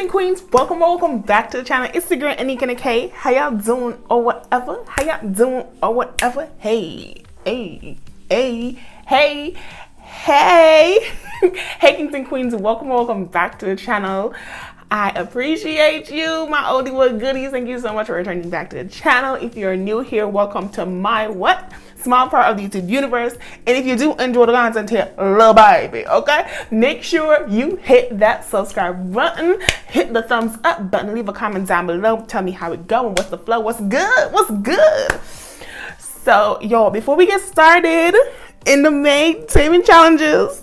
and queens, welcome back to the channel. It's the girl AnekeAnnakay. How y'all doing or whatever? Hey. Hey kings and queens, welcome back to the channel. I appreciate you, my oldie but goodies. Thank you so much for returning back to the channel. If you're new here, welcome to my small part of the YouTube universe. And if you do enjoy the content here, little baby, okay, make sure you hit that subscribe button, hit the thumbs up button, leave a comment down below, tell me how it going, what's the flow, what's good. So y'all, before we get started in the May saving challenges,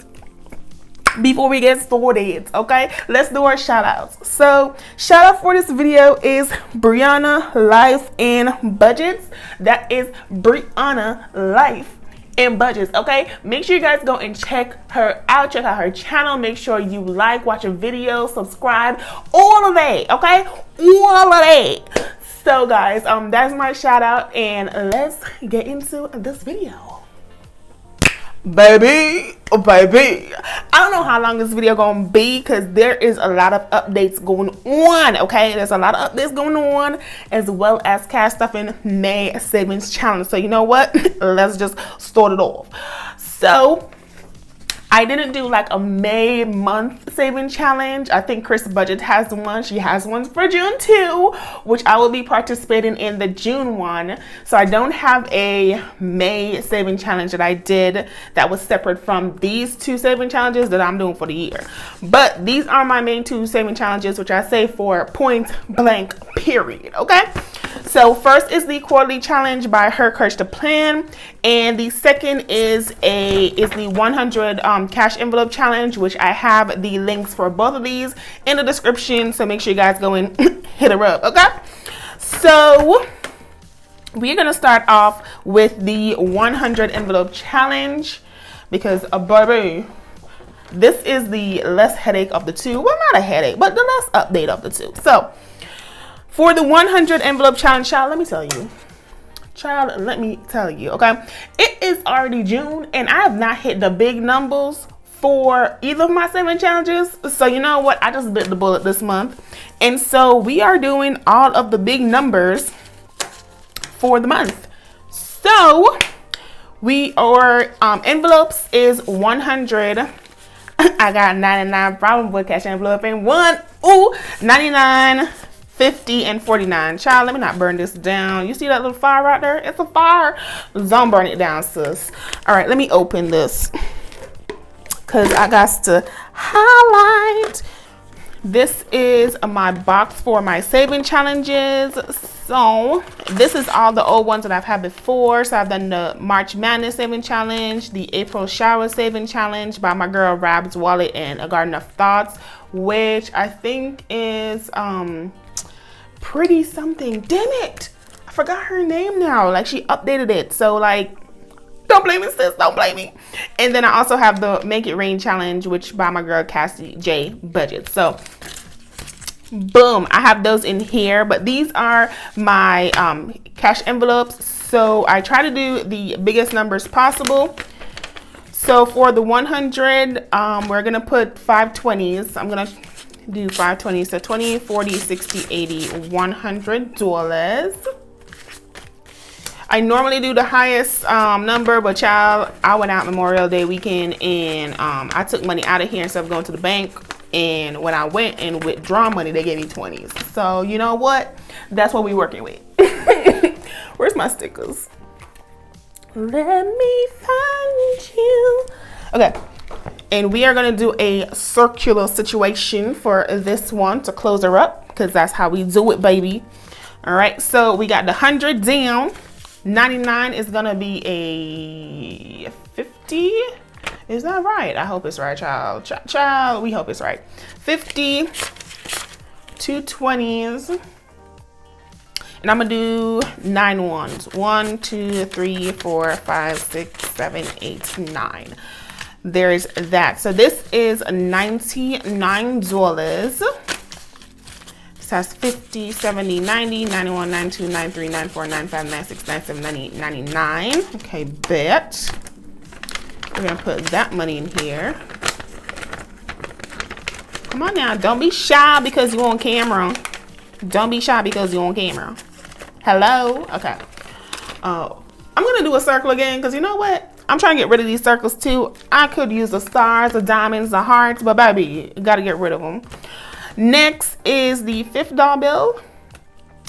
before we get started, okay, let's do our shout outs. So shout out for this video is Brianna Life and Budgets. That is Brianna Life and Budgets, okay? Make sure you guys go and check her out, check out her channel. Make sure you like, watch her video, subscribe, all of that, okay? All of that. So guys, that's my shout out, and let's get into this video. Baby, I don't know how long this video gonna be because there is a lot of updates going on, okay? There's a lot of updates going on, as well as cash stuff in May savings challenge. So you know what? Let's just start it off. So I didn't do like a May month saving challenge. I think Chris Budget has one. She has one for June too, which I will be participating in the June one. So I don't have a May saving challenge that I did that was separate from these two saving challenges that I'm doing for the year. But these are my main two saving challenges, which I say for point blank period, okay? So first is the quarterly challenge by Her Courage to Plan, and the second is the 100 cash envelope challenge, which I have the links for both of these in the description. So make sure you guys go and hit her up, okay? So we're gonna start off with the 100 envelope challenge because baby, this is the less headache of the two. Well, not a headache, but the less update of the two. So for the 100 envelope challenge, child, let me tell you, okay? It is already June, and I have not hit the big numbers for either of my 7 challenges. So you know what? I just bit the bullet this month. And so we are doing all of the big numbers for the month. So we are, envelopes is 100. I got 99 problem with cash envelope and 99. 50 and 49. Child, let me not burn this down. You see that little fire right there? It's a fire. Don't burn it down, sis. All right, let me open this because I got to highlight. This is my box for my saving challenges. So this is all the old ones that I've had before. So I've done the March Madness saving challenge, the April shower saving challenge by my girl Rab's Wallet and A Garden of Thoughts, which I think is pretty something. Damn it, I forgot her name now. Like, she updated it, so like, don't blame me, sis, don't blame me. And then I also have the Make It Rain challenge, which by my girl Cassie J Budget. So boom, I have those in here, but these are my cash envelopes. So I try to do the biggest numbers possible. So for the 100, we're gonna put 520s. I'm gonna do 520s, so 20, 40, 60, 80, $100. I normally do the highest number, but child, I went out Memorial Day weekend and I took money out of here instead of going to the bank. And when I went and withdraw money, they gave me 20s. So you know what? That's what we're working with. Where's my stickers? Let me find you. Okay. And we are going to do a circular situation for this one to close her up, because that's how we do it, baby. All right, so we got the 100 down. 99 is going to be a 50. Is that right? I hope it's right, child. Child, we hope it's right. 50, 2 20s. And I'm going to do 9 ones. 1, 2, 3, 4, 5, 6, 7, 8, 9. There's that. So this is $99. This has 50, 70, 90, 91, 92, 93, 94, 95, 96, 97, 98, 99. Okay, bet. We're gonna put that money in here. Come on now. Don't be shy because you're on camera. Don't be shy because you're on camera. Hello? Okay. Oh, I'm going to do a circle again because you know what? I'm trying to get rid of these circles too. I could use the stars, the diamonds, the hearts, but baby, you got to get rid of them. Next is the $50 bill.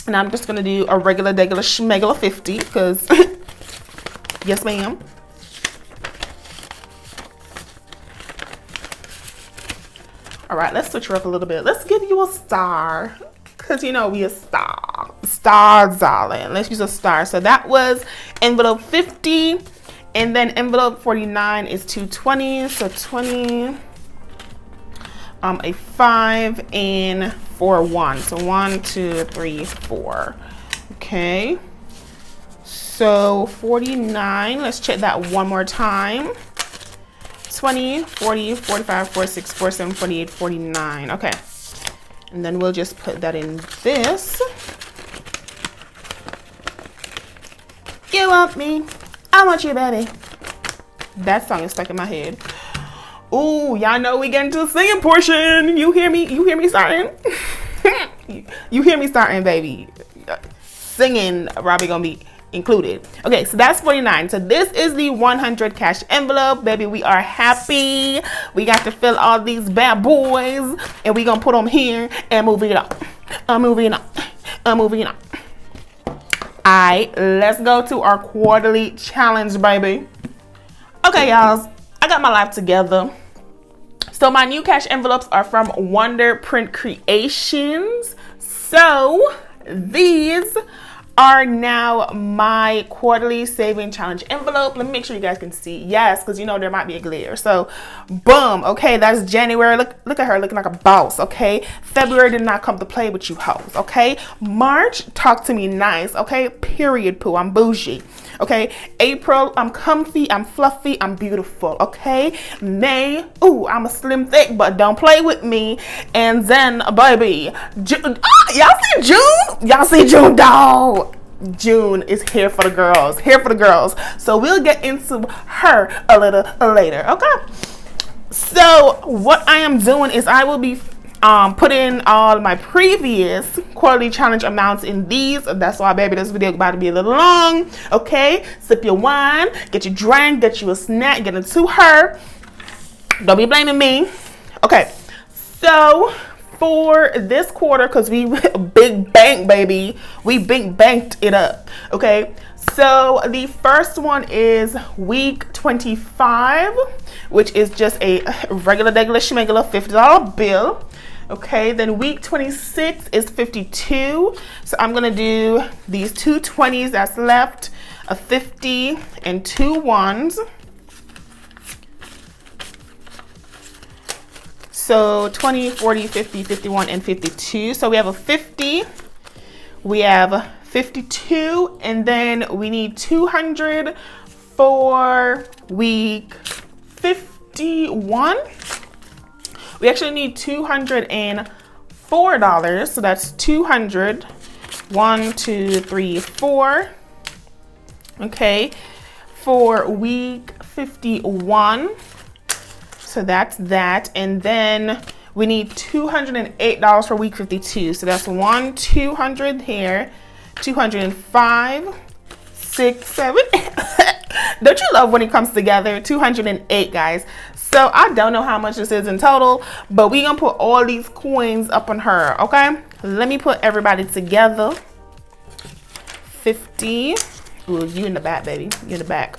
And I'm just going to do a regular, schmegula 50 because, yes ma'am. All right, let's switch her up a little bit. Let's give you a star because, you know, we a star. Star, darling. Let's use a star. So that was envelope 50. And then envelope 49 is 220. So 20, a 5, and 4 1. So 1, 2, 3, 4. Okay. So 49. Let's check that one more time. 20, 40, 45, 46, 47, 48, 49. Okay. And then we'll just put that in this. You want me? I want you, baby. That song is stuck in my head. Ooh, y'all know we getting to the singing portion. You hear me? You hear me starting? You hear me starting, baby. Singing, Robbie gonna be included. Okay, so that's 49. So this is the 100 cash envelope, baby. We are happy. We got to fill all these bad boys, and we gonna put them here and move it up. Moving on. Moving on. Alright, let's go to our quarterly challenge, baby. Okay, y'all, I got my life together. So my new cash envelopes are from Wonder Print Creations. So these are now my quarterly saving challenge envelope. Let me make sure you guys can see. Yes, because you know there might be a glare. So boom. Okay, that's January. Look at her looking like a boss. Okay, February did not come to play with you hoes. Okay, March, talk to me nice. Okay, period poo, I'm bougie. Okay, April, I'm comfy, I'm fluffy, I'm beautiful. Okay, May, ooh, I'm a slim thick, but don't play with me. And then baby, June, y'all see June? Y'all see June, dog? June is here for the girls, here for the girls. So we'll get into her a little later. Okay, so what I am doing is I will be putting all my previous quarterly challenge amounts in these. That's why, baby, this video about to be a little long. Okay, sip your wine, get your drink, get you a snack, get into her. Don't be blaming me. Okay, so for this quarter, because we big bank, baby, we big banked it up. Okay, so the first one is week 25, which is just a regular schmegula $50 bill. Okay, then week 26 is 52. So I'm gonna do these two 20s that's left, a 50 and 2 1s. So 20, 40, 50, 51, and 52. So we have a 50, we have 52, and then we need 200 for week 51. We actually need $204, so that's 200. 1, 2, 3, 4. Okay, for week 51. So that's that, and then we need $208 for week 52. So that's 200 here, 205, 6, 7. Don't you love when it comes together? 208, guys. So I don't know how much this is in total, but we're gonna put all these coins up on her. Okay, let me put everybody together. 50. Ooh, you in the back, baby. You in the back.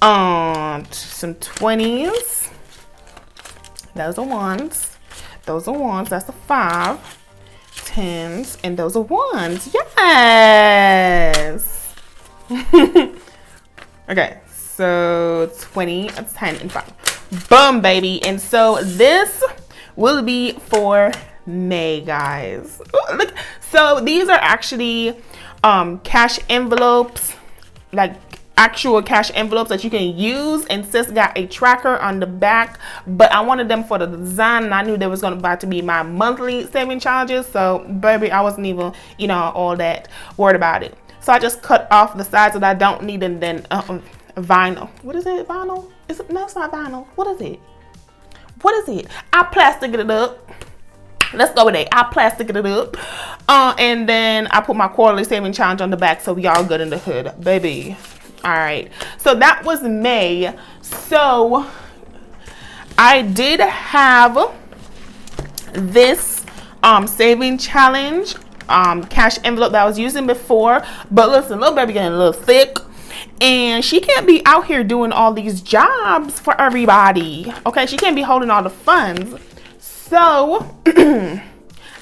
Some 20s. Those are 1s. Those are 1s. That's a 5. 10s. And those are 1s. Yes. Okay. So 20, 10, and 5. Boom, baby. And so this will be for May, guys. Ooh, look. So these are actually cash envelopes, like actual cash envelopes that you can use, and sis got a tracker on the back, but I wanted them for the design, and I knew there was going to about to be my monthly saving charges. So baby, I wasn't even, you know, all that worried about it. So I just cut off the sides that I don't need, and then vinyl. What is it? Vinyl? Is it? No, it's not vinyl. What is it? What is it? I plasticked it up. Let's go with A. I plastic it up. And then I put my quarterly saving challenge on the back, so we all good in the hood, baby. All right. So that was May. So I did have this saving challenge cash envelope that I was using before, but listen, little baby getting a little thick, and she can't be out here doing all these jobs for everybody. Okay, she can't be holding all the funds. So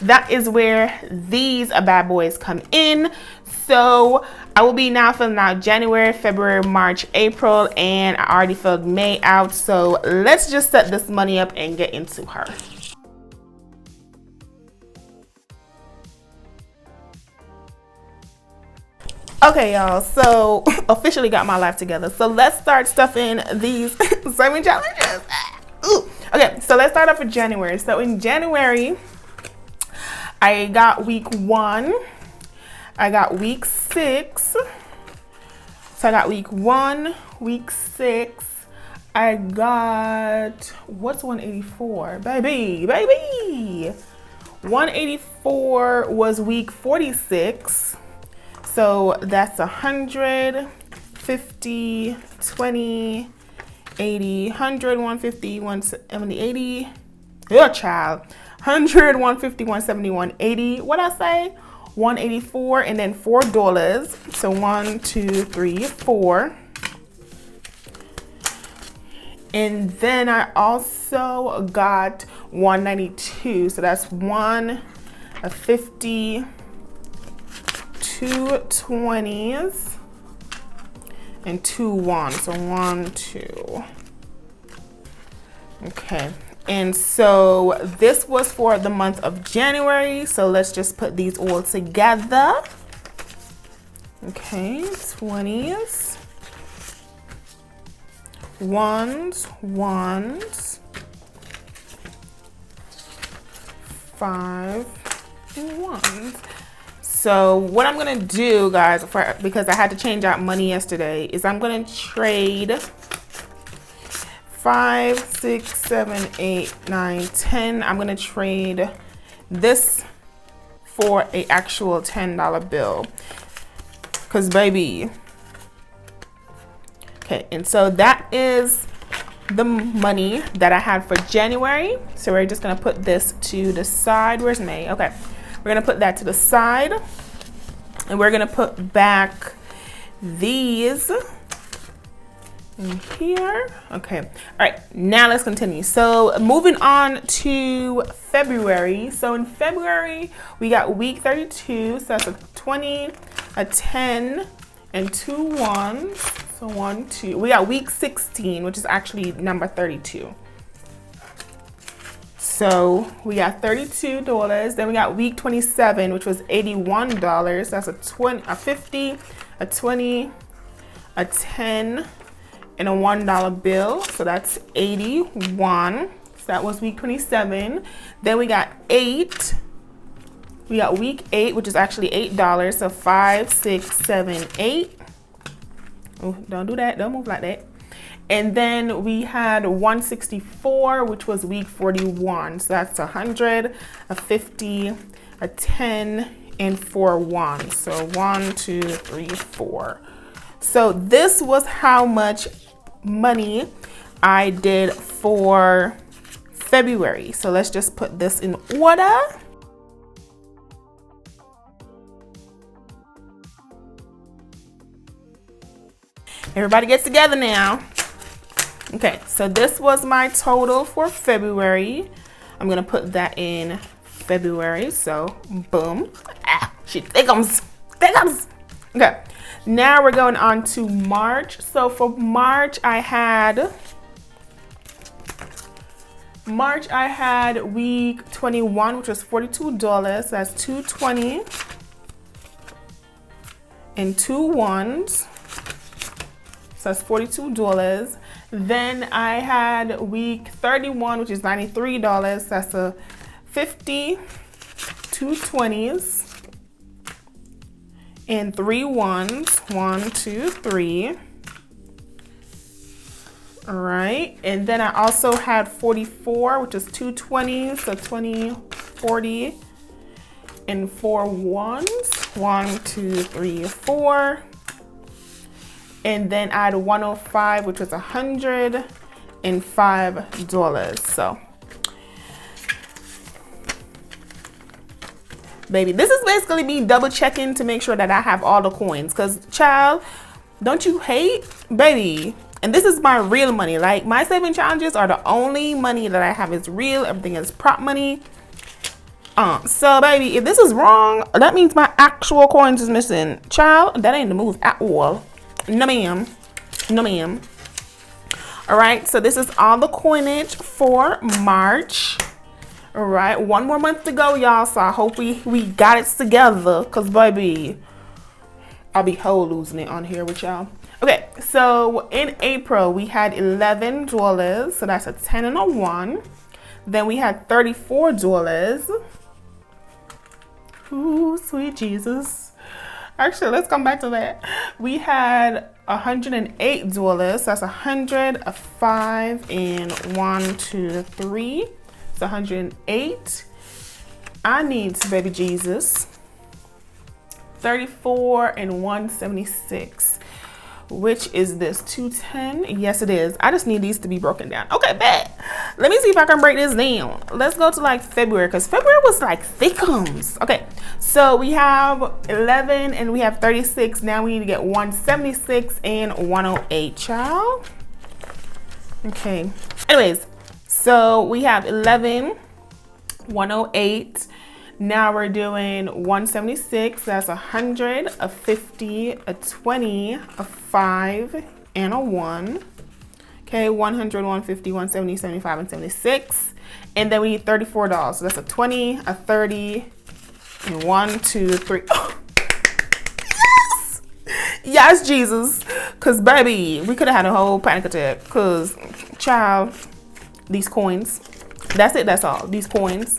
that is where these bad boys come in. So I will be now filling out January, February, March, April, and I already filled May out. So let's just set this money up and get into her. Okay, y'all, so officially got my life together. So let's start stuffing these saving challenges. Ooh. Okay, so let's start off with January. So in January, I got week 1. I got week 6. So I got week 1, week 6. I got, what's 184? Baby. 184 was week 46. So that's 100, 50, 20, 80, 100, 150, 170, 80. Good child. 100, 150, 170, 180. What I say? 184 and then $4. So 1, 2, 3, 4. And then I also got 192. So that's 1, a 50, 2 20s, and 2 1s. So 1, 2. Okay. And so this was for the month of January. So let's just put these all together. Okay, 20s, 1s, 5, 1s. So what I'm gonna do, guys, because I had to change out money yesterday, is I'm gonna trade 5, 6, 7, 8, 9, 10. I'm gonna trade this for an actual $10 bill. Cause baby. Okay, and so that is the money that I had for January. So we're just gonna put this to the side. Where's May? Okay, we're gonna put that to the side, and we're gonna put back these in here. Okay, all right, now let's continue. So moving on to February. So in February, we got week 32. So that's a 20, a 10, and 2 1s. So 1, 2. We got week 16, which is actually number 32. So we got $32. Then we got week 27, which was $81. That's a 20, a 50, a 20, a 10, and a $1 bill. So that's 81. So that was week 27. Then we got 8. We got week 8, which is actually $8. So 5, 6, 7, 8. Oh, don't do that. Don't move like that. And then we had 164, which was week 41. So that's 100, a 50, a 10, and 4 1s. So 1, 2, 3, 4. So this was how much money I did for February. So let's just put this in order. Everybody gets together now. Okay, so this was my total for February. I'm gonna put that in February, so boom. Ah, she thickums. Okay, now we're going on to March. So for March, I had week 21, which was $42. That's 220 and 2 1s. So that's $42. Then I had week 31, which is $93. That's a 50, 2 20s, and 3 1s. 1, 2, 3. All right. And then I also had 44, which is 2 20s. So 20, 40 and 4 ones. 1, 2, 3, 4. And then I had 105, which was $105. So, baby, this is basically me double checking to make sure that I have all the coins. Cause child, don't you hate, baby? And this is my real money. Like, my saving challenges are the only money that I have is real. Everything is prop money. So baby, if this is wrong, that means my actual coins is missing. Child, that ain't the move at all. No ma'am. No ma'am. All right, so this is all the coinage for March. All right, one more month to go, y'all. So I hope we got it together. Cause baby, I'll be whole losing it on here with y'all. Okay, so in April, we had $11. So that's a 10 and a 1. Then we had $34. Ooh, sweet Jesus. Actually, let's come back to that. We had $108. So that's 100, a 5, and 1, 2, 3. It's 108. I need baby Jesus. 34 and 176. Which is this 210? Yes, it is. I just need these to be broken down. Okay, bet. Let me see if I can break this down. Let's go to like February, because February was like thickums. Okay, so we have 11 and we have 36. Now we need to get 176 and 108, child. Okay. Anyways, so we have 11, 108. Now we're doing 176. That's 100, a 50, a 20, a 5, and a 1. Okay, 100, 150, 170, 75, and 76. And then we need $34. So that's a 20, a 30, and 1, 2, 3. Oh, yes! Yes, Jesus. Because, baby, we could have had a whole panic attack. Because, child, these coins. That's it, that's all. These coins.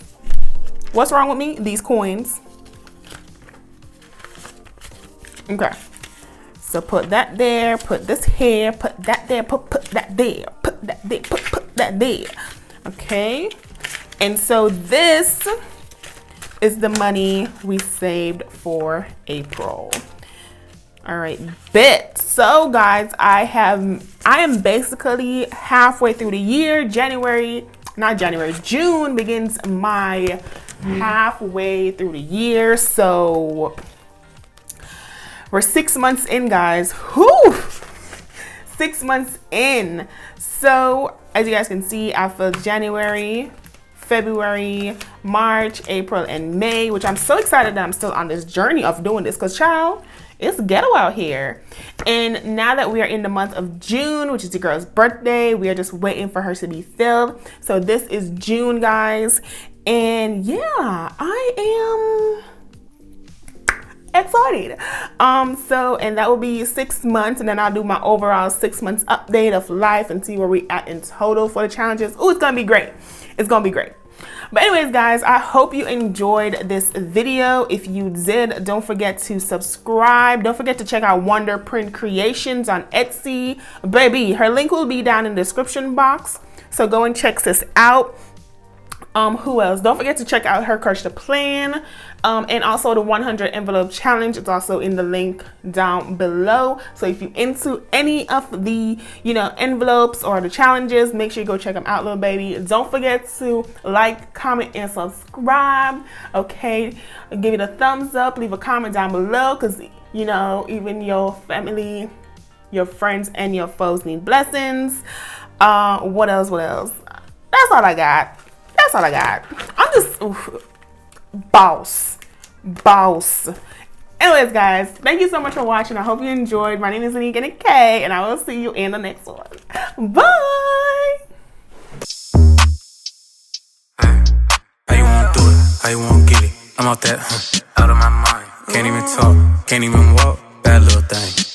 What's wrong with me? These coins. Okay. So put that there, put this here, put that there, put that there, put that there, put that there. Okay. And so this is the money we saved for April. All right, bet. So guys, I am basically halfway through the year. June begins my halfway through the year. So we're 6 months in, guys. Whew! 6 months in. So as you guys can see, I filled January, February, March, April, and May, which I'm so excited that I'm still on this journey of doing this, because child, it's ghetto out here. And now that we are in the month of June, which is the girl's birthday, we are just waiting for her to be filled. So this is June, guys. And yeah, I am excited. And that will be 6 months, and then I'll do my overall 6 months update of life and see where we at in total for the challenges. Oh, it's gonna be great. It's gonna be great. But anyways, guys, I hope you enjoyed this video. If you did, don't forget to subscribe. Don't forget to check out Wonder Print Creations on Etsy. Baby, her link will be down in the description box. So go and check this out. Who else? Don't forget to check out her Crush the Plan. And also the 100 envelope challenge. It's also in the link down below. So if you're into any of the, envelopes or the challenges, make sure you go check them out, little baby. Don't forget to like, comment, and subscribe. Okay. Give it a thumbs up. Leave a comment down below, because, even your family, your friends, and your foes need blessings. What else? That's all I got. I'm just boss. Anyways, guys, thank you so much for watching. I hope you enjoyed. My name is AnekeAnnakay, and I will see you in the next one. Bye. How you wanna do it? How you wanna get it? I'm out that, out of my mind. Can't even talk, can't even walk. Bad little thing.